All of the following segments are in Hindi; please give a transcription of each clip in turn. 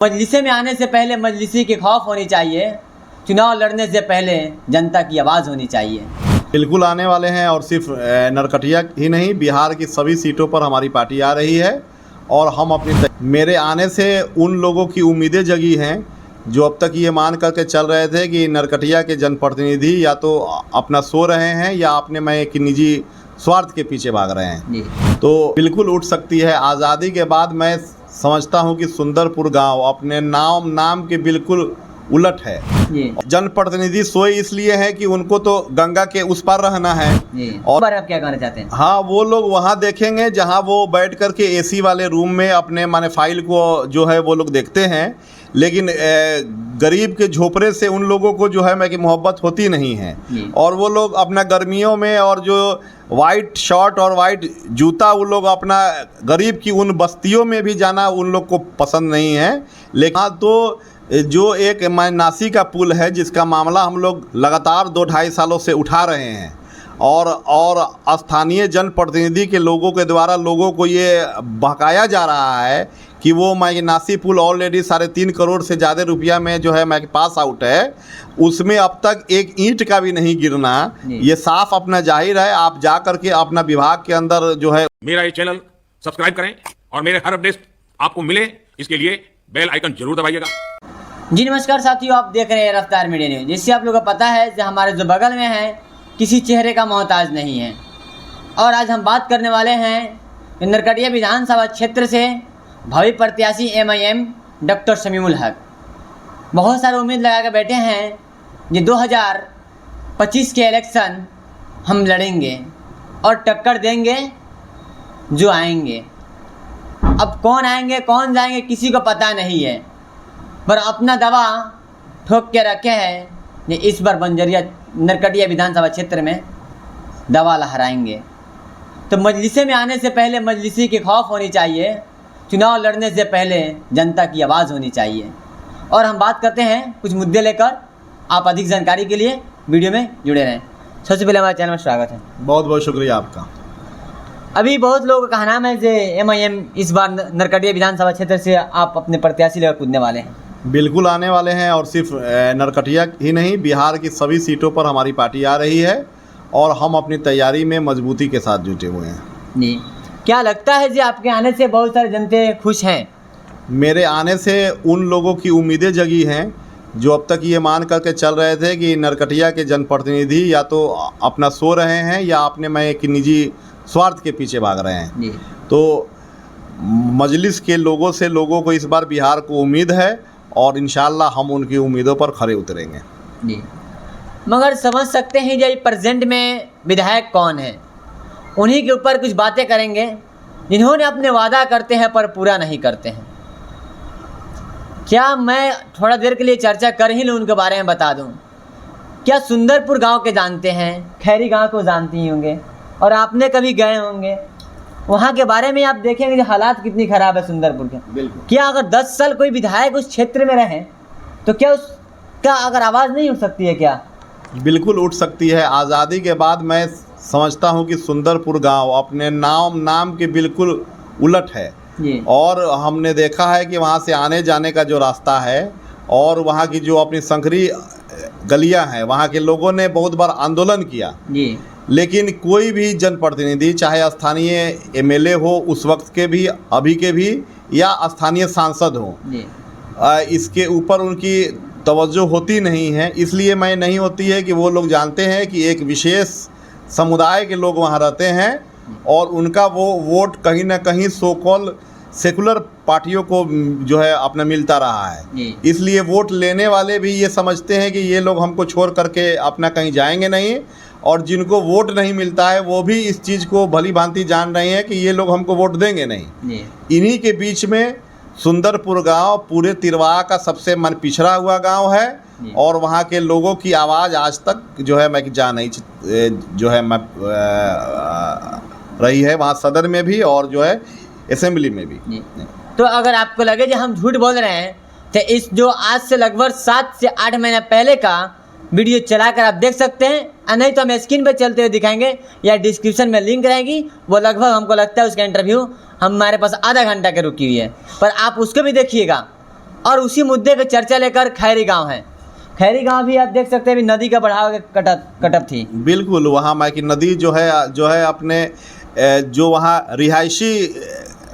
मजलिसे में आने से पहले मजलिसी की खौफ होनी चाहिए। चुनाव लड़ने से पहले जनता की आवाज़ होनी चाहिए। बिल्कुल आने वाले हैं और सिर्फ नरकटिया ही नहीं, बिहार की सभी सीटों पर हमारी पार्टी आ रही है और हम मेरे आने से उन लोगों की उम्मीदें जगी हैं जो अब तक ये मान करके चल रहे थे कि नरकटिया के जनप्रतिनिधि या तो अपना सो रहे हैं या अपने में एक निजी स्वार्थ के पीछे भाग रहे हैं। तो बिल्कुल उठ सकती है। आज़ादी के बाद मैं समझता हूँ कि सुंदरपुर गांव अपने नाम के बिल्कुल उलट है। जनप्रतिनिधि सोए इसलिए है कि उनको तो गंगा के उस पार रहना है। और आप क्या कहना चाहते हैं? हाँ, वो लोग वहाँ देखेंगे जहाँ वो बैठ करके एसी वाले रूम में अपने माने फाइल को जो है वो लोग देखते हैं, लेकिन गरीब के झोपड़े से उन लोगों को जो है मैं कि मोहब्बत होती नहीं है। और वो लोग अपना गर्मियों में और जो वाइट शर्ट और वाइट जूता वो लोग अपना गरीब की उन बस्तियों में भी जाना उन लोग को पसंद नहीं है। लेकिन तो जो एक नासी का पुल है जिसका मामला हम लोग लगातार 2-2.5 सालों से उठा रहे हैं और स्थानीय जनप्रतिनिधि के लोगों के द्वारा लोगों को ये बहकाया जा रहा है कि वो नासी पुल ऑलरेडी 3.5 करोड़ से ज़्यादा रुपया में जो है पास आउट है, उसमें अब तक एक ईंट का भी नहीं गिरना। ये साफ अपना जाहिर है। आप जा करके अपना विभाग के अंदर जो है मेरा ये चैनल सब्सक्राइब करें और मेरे हर अपडेट आपको मिले, इसके लिए बेल आइकन जरूर दबाइएगा। जी नमस्कार साथियों, आप देख रहे हैं रफ्तार मीडिया न्यूज। जिससे आप लोगों को पता है जो हमारे जो बगल में है किसी चेहरे का मोहताज नहीं है। और आज हम बात करने वाले हैं नरकटिया विधानसभा क्षेत्र से भावी प्रत्याशी MIM डॉक्टर शमीमुल हक। बहुत सारे उम्मीद लगा के बैठे हैं ये 2025 के इलेक्शन हम लड़ेंगे और टक्कर देंगे जो आएंगे। अब कौन आएंगे कौन जाएंगे किसी को पता नहीं है, पर अपना दवा ठोक के रखे हैं ये इस बार बंजरिया नरकटिया विधानसभा क्षेत्र में दवा लहराएंगे। तो मजलिसे में आने से पहले मजलिसी की खौफ होनी चाहिए। चुनाव लड़ने से पहले जनता की आवाज़ होनी चाहिए। और हम बात करते हैं कुछ मुद्दे लेकर। आप अधिक जानकारी के लिए वीडियो में जुड़े रहें। सबसे पहले हमारे चैनल में स्वागत है। बहुत बहुत शुक्रिया आपका। अभी बहुत लोगों का कहना है कि MIM इस बार नरकटिया विधानसभा क्षेत्र से आप अपने प्रत्याशी लेकर कूदने वाले हैं। बिल्कुल आने वाले हैं और सिर्फ नरकटिया ही नहीं, बिहार की सभी सीटों पर हमारी पार्टी आ रही है और हम अपनी तैयारी में मजबूती के साथ जुटे हुए हैं। जी, क्या लगता है जी आपके आने से बहुत सारे जनते खुश हैं? मेरे आने से उन लोगों की उम्मीदें जगी हैं जो अब तक ये मान करके चल रहे थे कि नरकटिया के जनप्रतिनिधि या तो अपना सो रहे हैं या अपने में एक निजी स्वार्थ के पीछे भाग रहे हैं। तो मजलिस के लोगों से लोगों को इस बार बिहार को उम्मीद है और इंशाल्लाह हम उनकी उम्मीदों पर खरे उतरेंगे। जी, मगर समझ सकते हैं जो प्रेजेंट में विधायक कौन है, उन्हीं के ऊपर कुछ बातें करेंगे जिन्होंने अपने वादा करते हैं पर पूरा नहीं करते हैं। क्या मैं थोड़ा देर के लिए चर्चा कर ही लूँ उनके बारे में बता दूँ? क्या सुंदरपुर गांव के जानते हैं? खैरी गांव को जानती ही होंगे और आपने कभी गए होंगे वहाँ के बारे में। आप देखेंगे कि हालात कितनी ख़राब है सुंदरपुर के। बिल्कुल। क्या अगर 10 साल कोई विधायक उस क्षेत्र में रहे तो क्या उसका अगर आवाज़ नहीं उठ सकती है? क्या बिल्कुल उठ सकती है। आज़ादी के बाद मैं समझता हूँ कि सुंदरपुर गांव अपने नाम के बिल्कुल उलट है। और हमने देखा है कि वहाँ से आने जाने का जो रास्ता है और वहाँ की जो अपनी संकरी गलियाँ हैं, वहाँ के लोगों ने बहुत बार आंदोलन किया, लेकिन कोई भी जनप्रतिनिधि चाहे स्थानीय MLA हो उस वक्त के भी, अभी के भी, या स्थानीय सांसद हो, इसके ऊपर उनकी तवज्जो होती नहीं है। इसलिए मैं नहीं होती है कि वो लोग जानते हैं कि एक विशेष समुदाय के लोग वहाँ रहते हैं और उनका वो वोट कहीं ना कहीं सो कॉल सेकुलर पार्टियों को जो है अपना मिलता रहा है। इसलिए वोट लेने वाले भी ये समझते हैं कि ये लोग हमको छोड़ करके अपना कहीं जाएंगे नहीं, और जिनको वोट नहीं मिलता है वो भी इस चीज़ को भली भांति जान रहे हैं कि ये लोग हमको वोट देंगे नहीं। इन्हीं के बीच में सुंदरपुर गांव पूरे तिरवा का सबसे मन पिछड़ा हुआ गांव है और वहाँ के लोगों की आवाज़ आज तक जो है मैं जा नहीं जो है मैं रही है वहाँ सदन में भी और जो है असेंबली में भी। तो अगर आपको लगे कि हम झूठ बोल रहे हैं तो इस जो आज से लगभग 7 से 8 महीने पहले का वीडियो चलाकर आप देख सकते हैं, नहीं तो हम स्क्रीन पर चलते हुए दिखाएंगे या डिस्क्रिप्शन में लिंक रहेगी। वो लगभग हमको लगता है उसका इंटरव्यू हमारे पास आधा घंटा की रुकी हुई है, पर आप उसको भी देखिएगा। और उसी मुद्दे पे चर्चा लेकर खैरी गांव है। खैरी गांव भी आप देख सकते हैं अभी नदी का बढ़ाव कटअप थी। बिल्कुल, वहाँ मैं कि नदी जो है अपने जो वहाँ रिहायशी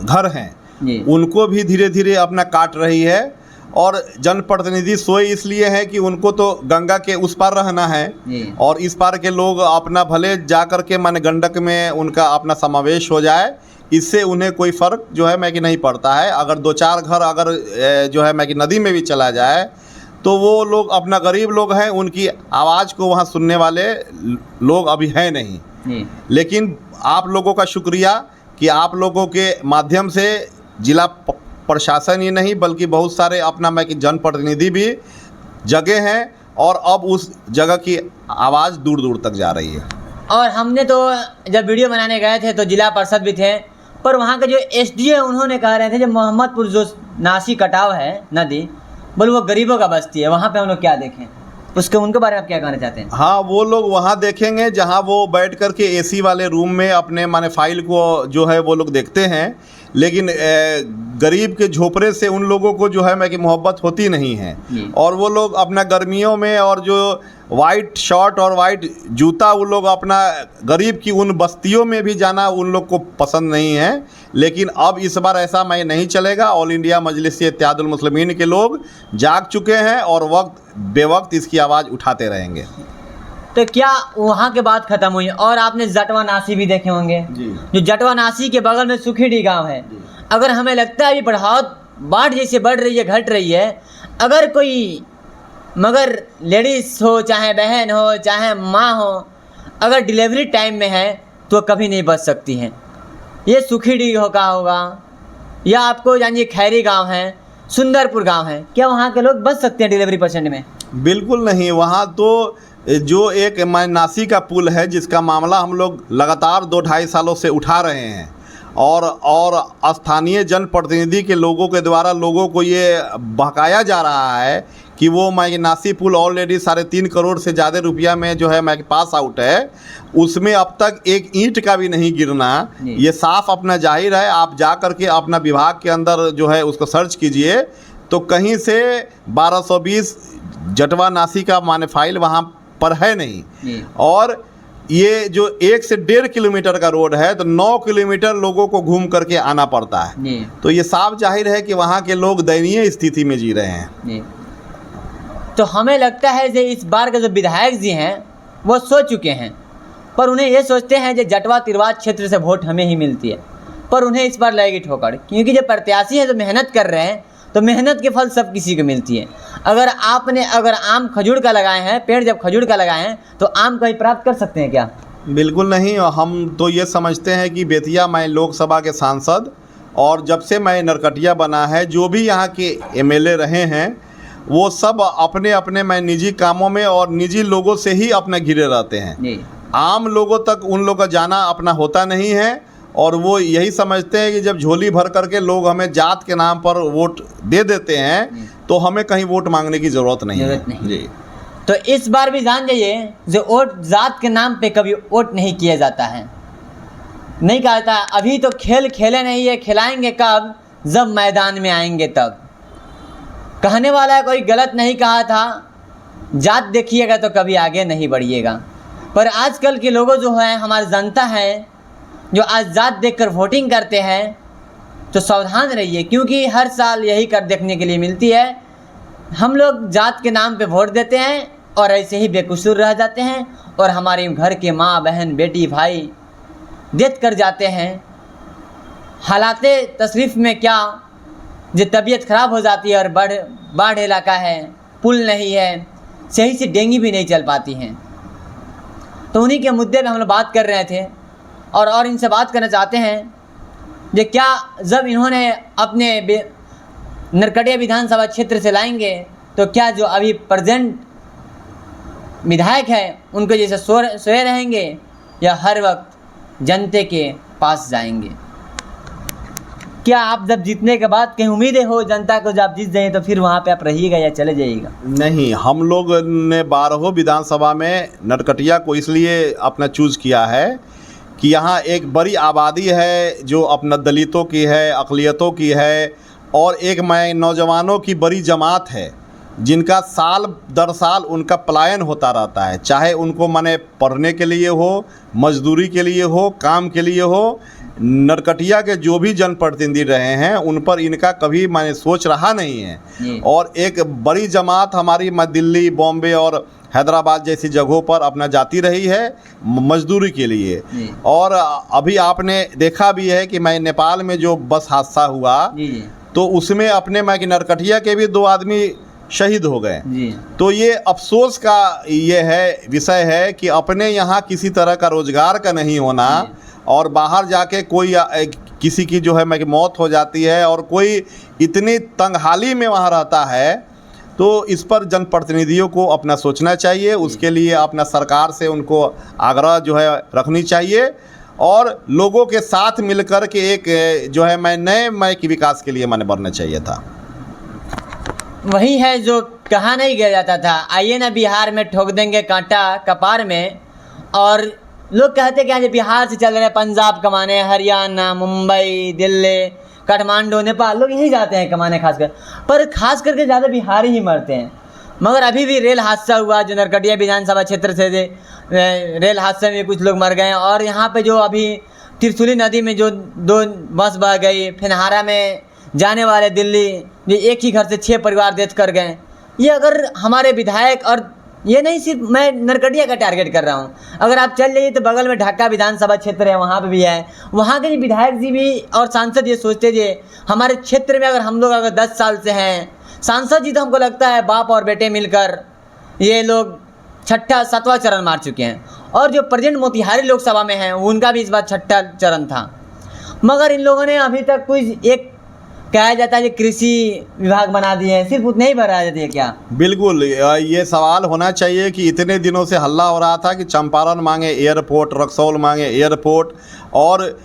घर हैं उनको भी धीरे धीरे अपना काट रही है। और जनप्रतिनिधि सोए इसलिए है कि उनको तो गंगा के उस पार रहना है और इस पार के लोग अपना भले जा कर के माने गंडक में उनका अपना समावेश हो जाए, इससे उन्हें कोई फ़र्क जो है मैं कि नहीं पड़ता है। अगर 2-4 घर अगर जो है मैं कि नदी में भी चला जाए तो वो लोग अपना गरीब लोग हैं, उनकी आवाज़ को वहाँ सुनने वाले लोग अभी हैं नहीं। लेकिन आप लोगों का शुक्रिया कि आप लोगों के माध्यम से जिला प्रशासन ही नहीं बल्कि बहुत सारे अपना मैं कि जनप्रतिनिधि भी जगह हैं और अब उस जगह की आवाज़ दूर दूर तक जा रही है। और हमने तो जब वीडियो बनाने गए थे तो जिला परिषद भी थे, पर वहाँ के जो एसडीओ है उन्होंने कह रहे थे जो मोहम्मदपुर जो नासी कटाव है नदी, बोले वो गरीबों का बस्ती है, वहाँ पे हम लोग क्या देखें, उसके उनके बारे में आप क्या कहना चाहते हैं? हाँ, वो लोग वहाँ देखेंगे जहाँ वो बैठ कर के एसी वाले रूम में अपने माने फाइल को जो है वो लोग देखते हैं, लेकिन गरीब के झोपड़े से उन लोगों को जो है मैं कि मोहब्बत होती नहीं है। और वो लोग अपना गर्मियों में और जो वाइट शर्ट और वाइट जूता वो लोग अपना गरीब की उन बस्तियों में भी जाना उन लोग को पसंद नहीं है। लेकिन अब इस बार ऐसा मैं नहीं चलेगा। ऑल इंडिया मजलिस-ए इत्तेहादुल मुस्लिमीन के लोग जाग चुके हैं और वक्त बेवक्त इसकी आवाज़ उठाते रहेंगे। तो क्या वहाँ के बात ख़त्म हुई? और आपने जटवा नासी भी देखे होंगे जी। जो जटवा नासी के बगल में सुखीडी गांव है। अगर हमें लगता है अभी बाढ़ जैसे बढ़ रही है, घट रही है, अगर कोई मगर लेडीज़ हो चाहे बहन हो चाहे माँ हो, अगर डिलीवरी टाइम में है तो कभी नहीं बच सकती हैं। ये सुखीडी का होगा या आपको जानिए खैरी गांव है, सुंदरपुर गांव है, क्या वहाँ के लोग बच सकते हैं डिलीवरी पेशेंट में? बिल्कुल नहीं। वहाँ तो जो एक नासी का पुल है जिसका मामला हम लोग लगातार 2-2.5 सालों से उठा रहे हैं और स्थानीय जनप्रतिनिधि के लोगों के द्वारा लोगों को ये बहकाया जा रहा है कि वो नासी पुल ऑलरेडी 3.5 करोड़ से ज़्यादा रुपया में जो है पास आउट है, उसमें अब तक एक ईंट का भी नहीं गिरना। ये साफ अपना जाहिर है। आप जा कर के अपना विभाग के अंदर जो है उसको सर्च कीजिए तो कहीं से 1220 जटवा नासी का फाइल वहाँ पर है नहीं। और ये जो 1 से 1.5 किलोमीटर का रोड है तो 9 किलोमीटर लोगों को घूम करके आना पड़ता है। तो ये साफ जाहिर है कि वहाँ के लोग दयनीय स्थिति में जी रहे हैं। तो हमें लगता है कि इस बार के जो विधायक जी हैं वो सोच चुके हैं, पर उन्हें ये सोचते हैं कि जटवा तिरवाज क्षेत्र से वोट हमें ही मिलती है, पर उन्हें इस बार लगेगी ठोकर, क्योंकि जो प्रत्याशी है जो मेहनत कर रहे हैं तो मेहनत के फल सब किसी को मिलती है। अगर आम खजूर का लगाए हैं, पेड़ जब खजूर का लगाए हैं तो आम कहीं प्राप्त कर सकते हैं क्या? बिल्कुल नहीं। हम तो ये समझते हैं कि बेतिया मैं लोकसभा के सांसद और जब से मैं नरकटिया बना है जो भी यहाँ के एमएलए रहे हैं वो सब अपने अपने निजी कामों में और निजी लोगों से ही अपना घिरे रहते हैं। आम लोगों तक उन लोगों का जाना अपना होता नहीं है और वो यही समझते हैं कि जब झोली भर करके लोग हमें जात के नाम पर वोट दे देते हैं तो हमें कहीं वोट मांगने की ज़रूरत नहीं है। जी। तो इस बार भी जान जाइए जो वोट जात के नाम पे कभी वोट नहीं किया जाता है, नहीं कहा जाता। अभी तो खेल खेले नहीं है, खिलाएंगे कब? जब मैदान में आएंगे तब। कहने वाला कोई गलत नहीं कहा था, जात देखिएगा तो कभी आगे नहीं बढ़िएगा। पर आजकल के लोगों जो हैं, हमारी जनता है जो आज जात देखकर वोटिंग करते हैं, तो सावधान रहिए, क्योंकि हर साल यही कर देखने के लिए मिलती है। हम लोग जात के नाम पे वोट देते हैं और ऐसे ही बेकसूर रह जाते हैं और हमारे घर के माँ बहन बेटी भाई देख कर जाते हैं। हालाते तशरीफ़ में क्या जो तबीयत ख़राब हो जाती है और बाढ़ इलाका है, पुल नहीं है, सही से डेंगी भी नहीं चल पाती हैं। तो उन्हीं के मुद्दे पे हम लोग बात कर रहे थे और इनसे बात करना चाहते हैं कि क्या जब इन्होंने अपने नरकटिया विधानसभा क्षेत्र से लाएंगे तो क्या जो अभी प्रेजेंट विधायक है उनको जैसे सोए रहेंगे या हर वक्त जनता के पास जाएंगे? क्या आप जब जीतने के बाद कहीं उम्मीदें हो जनता को, जब आप जीत जाएं तो फिर वहाँ पे आप रहिएगा या चले जाइएगा? नहीं, हम लोग ने 12 विधानसभा में नरकटिया को इसलिए अपना चूज़ किया है कि यहाँ एक बड़ी आबादी है जो अपना दलितों की है, अक़लियतों की है और एक मैं नौजवानों की बड़ी जमात है जिनका साल दर साल उनका पलायन होता रहता है, चाहे उनको माने पढ़ने के लिए हो, मजदूरी के लिए हो, काम के लिए हो। नरकटिया के जो भी जनप्रतिनिधि रहे हैं उन पर इनका कभी माने सोच रहा नहीं है। और एक बड़ी जमात हमारी दिल्ली, बॉम्बे और हैदराबाद जैसी जगहों पर अपना जाती रही है मजदूरी के लिए। और अभी आपने देखा भी है कि मैं नेपाल में जो बस हादसा हुआ तो उसमें अपने मैं कि नरकटिया के भी 2 आदमी शहीद हो गए। तो ये अफसोस का ये है विषय है कि अपने यहाँ किसी तरह का रोजगार का नहीं होना और बाहर जाके कोई किसी की जो है मैं कि मौत हो जाती है और कोई इतनी तंगहाली में वहाँ रहता है। तो इस पर जनप्रतिनिधियों को अपना सोचना चाहिए, उसके लिए अपना सरकार से उनको आग्रह जो है रखनी चाहिए और लोगों के साथ मिलकर के एक जो है नए की विकास के लिए मैंने बढ़ना चाहिए था। वही है जो कहा नहीं गया जाता था, आइए ना बिहार में ठोक देंगे कांटा कपार में। और लोग कहते कि आज बिहार से चल रहे हैं पंजाब कमाने, हरियाणा, मुंबई, दिल्ली, काठमांडू, नेपाल, लोग यहीं जाते हैं कमाने खासकर। पर खास करके ज़्यादा बिहारी ही मरते हैं। मगर अभी भी रेल हादसा हुआ जो नरकटिया विधानसभा क्षेत्र से रेल हादसे में कुछ लोग मर गए। और यहाँ पे जो अभी त्रिशूली नदी में जो 2 बस बह गई, फिनहारा में जाने वाले दिल्ली जो एक ही घर से 6 परिवार डेथ कर गए। ये अगर हमारे विधायक, और ये नहीं सिर्फ मैं नरकटिया का टारगेट कर रहा हूँ, अगर आप चल जाइए तो बगल में ढाका विधानसभा क्षेत्र है, वहाँ पे भी है। वहाँ के विधायक जी भी और सांसद ये सोचते जे हमारे क्षेत्र में अगर हम लोग अगर 10 साल से हैं, सांसद जी तो हमको लगता है बाप और बेटे मिलकर ये लोग 6वां चरण मार चुके हैं। और जो प्रेजेंट मोतिहारी लोकसभा में हैं उनका भी इस बार 6वां चरण था। मगर इन लोगों ने अभी तक कोई एक कहा जाता है कि कृषि विभाग बना दिए हैं, सिर्फ उतने ही भरा जाती है क्या? बिल्कुल, ये सवाल होना चाहिए कि इतने दिनों से हल्ला हो रहा था कि चंपारण मांगे एयरपोर्ट, रक्सौल मांगे एयरपोर्ट, और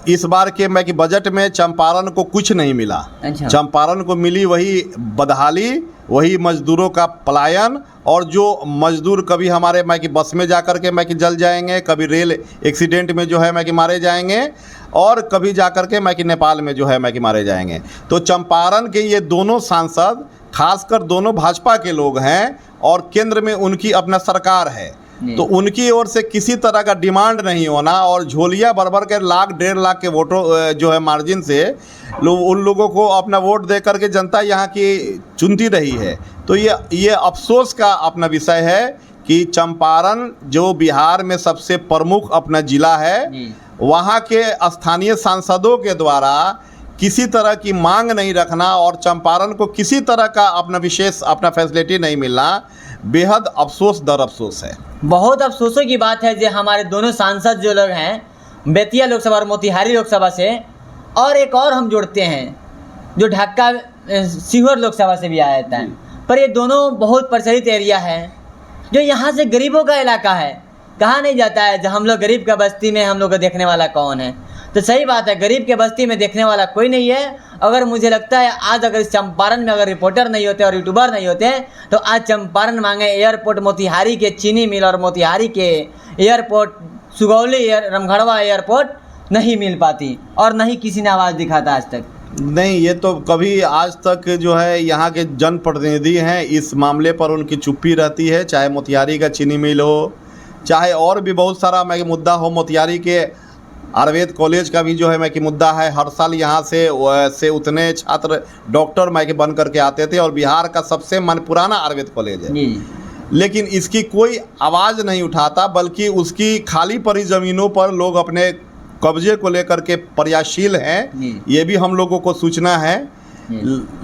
इस बार के मैं कि बजट में चंपारण को कुछ नहीं मिला। अच्छा। चंपारण को मिली वही बदहाली, वही मजदूरों का पलायन, और जो मजदूर कभी हमारे मैं कि बस में जाकर के मैं कि जल जाएंगे, कभी रेल एक्सीडेंट में जो है मैं कि मारे जाएंगे, और कभी जाकर के मैं कि नेपाल में जो है मैं कि मारे जाएंगे। तो चंपारण के ये दोनों सांसद खासकर दोनों भाजपा के लोग हैं और केंद्र में उनकी अपना सरकार है। तो उनकी ओर से किसी तरह का डिमांड नहीं होना और झोलिया भर के 1,00,000 1,50,000 के वोटों जो है मार्जिन से उन लोगों को अपना वोट दे करके जनता यहाँ की चुनती रही है। तो ये अफसोस का अपना विषय है कि चंपारण जो बिहार में सबसे प्रमुख अपना जिला है, वहाँ के स्थानीय सांसदों के द्वारा किसी तरह की मांग नहीं रखना और चंपारण को किसी तरह का अपना विशेष अपना फैसिलिटी नहीं मिलना बेहद अफसोस दर अफसोस है। बहुत अफसोसों की बात है जो हमारे दोनों सांसद जो लोग हैं बेतिया लोकसभा और मोतिहारी लोकसभा से, और एक और हम जोड़ते हैं जो ढाका सीहोर लोकसभा से भी आया था। पर ये दोनों बहुत प्रचलित एरिया है जो यहाँ से गरीबों का इलाका है। कहा नहीं जाता है जब हम लोग गरीब का बस्ती में हम लोग को देखने वाला कौन है। तो सही बात है, गरीब के बस्ती में देखने वाला कोई नहीं है। अगर मुझे लगता है आज अगर चंपारण में अगर रिपोर्टर नहीं होते और यूट्यूबर नहीं होते तो आज चंपारण मांगे एयरपोर्ट, मोतिहारी के चीनी मिल और मोतिहारी के एयरपोर्ट, सुगौली रमघड़वा एयरपोर्ट नहीं मिल पाती और नहीं किसी ने आवाज़ दिखाता आज तक। नहीं, ये तो कभी आज तक जो है यहाँ के जनप्रतिनिधि हैं इस मामले पर उनकी चुप्पी रहती है, चाहे मोतिहारी का चीनी मिल हो, चाहे और भी बहुत सारा मैं मुद्दा हो। मोतिहारी के आयुर्वेद कॉलेज का भी जो है मैं कि मुद्दा है। हर साल यहाँ से उतने छात्र डॉक्टर मैं कि बन करके आते थे और बिहार का सबसे पुराना आयुर्वेद कॉलेज है। लेकिन इसकी कोई आवाज़ नहीं उठाता, बल्कि उसकी खाली पड़ी ज़मीनों पर लोग अपने कब्जे को लेकर के प्रयासशील हैं। ये भी हम लोगों को सूचना है,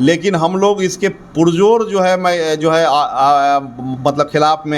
लेकिन हम लोग इसके पुरजोर जो है मतलब खिलाफ में